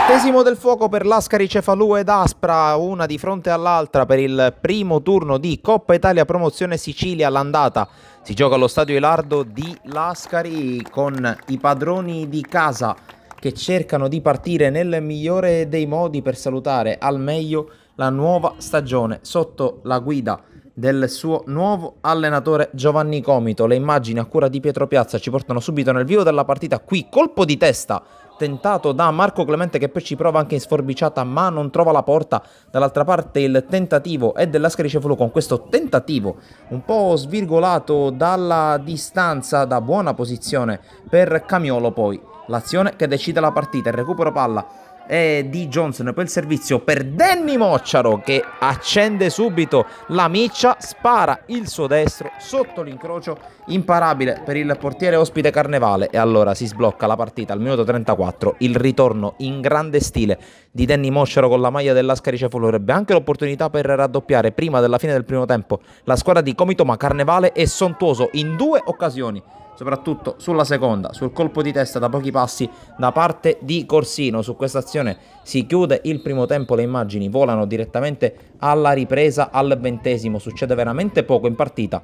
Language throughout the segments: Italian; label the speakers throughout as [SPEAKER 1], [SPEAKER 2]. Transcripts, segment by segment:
[SPEAKER 1] Battesimo del fuoco per Lascari, Cefalù ed Aspra, una di fronte all'altra per il primo turno di Coppa Italia Promozione Sicilia. All'andata si gioca allo stadio Elardo di Lascari con i padroni di casa che cercano di partire nel migliore dei modi per salutare al meglio la nuova stagione sotto la guida del suo nuovo allenatore Giovanni Comito. Le immagini a cura di Pietro Piazza ci portano subito nel vivo della partita. Qui colpo di testa tentato da Marco Clemente, che poi ci prova anche in sforbiciata ma non trova la porta. Dall'altra parte il tentativo è dell'Ascari Cefalù, con questo tentativo un po' svirgolato dalla distanza, da buona posizione per Camiolo. Poi l'azione che decide la partita, il recupero palla è di Johnson, poi il servizio per Danny Mocciaro che accende subito la miccia, spara il suo destro sotto l'incrocio, imparabile per il portiere ospite Carnevale, e allora si sblocca la partita al minuto 34. Il ritorno in grande stile di Danny Mocciaro con la maglia dell'Ascari Cefalù avrebbe anche l'opportunità per raddoppiare prima della fine del primo tempo la squadra di Comito, ma Carnevale è sontuoso in due occasioni, soprattutto sulla seconda, sul colpo di testa da pochi passi da parte di Corsino. Su questa azione si chiude il primo tempo, le immagini volano direttamente alla ripresa al 20°. Succede veramente poco in partita.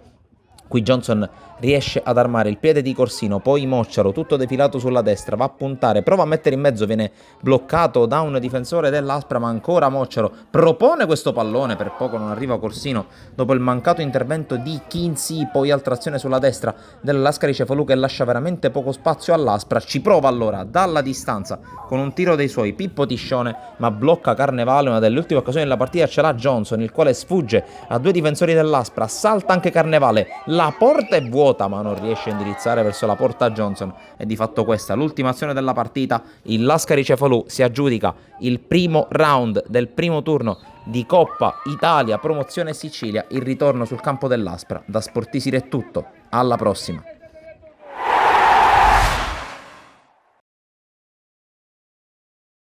[SPEAKER 1] Qui Johnson riesce ad armare il piede di Corsino, poi Mocciaro, tutto defilato sulla destra, va a puntare, prova a mettere in mezzo, viene bloccato da un difensore dell'Aspra, ma ancora Mocciaro propone questo pallone, per poco non arriva Corsino dopo il mancato intervento di Kinsey. Poi altra azione sulla destra dell'Ascari Cefalù che lascia veramente poco spazio all'Aspra. Ci prova allora dalla distanza con un tiro dei suoi Pippo Tiscione, ma blocca Carnevale. Una delle ultime occasioni della partita ce l'ha Johnson, il quale sfugge a due difensori dell'Aspra, salta anche Carnevale, la porta è vuota ma non riesce a indirizzare verso la porta Johnson, e di fatto questa l'ultima azione della partita. Il Lascari Cefalù si aggiudica il primo round del primo turno di Coppa Italia Promozione Sicilia. Il ritorno sul campo dell'Aspra. Da Sportisir è tutto, alla prossima.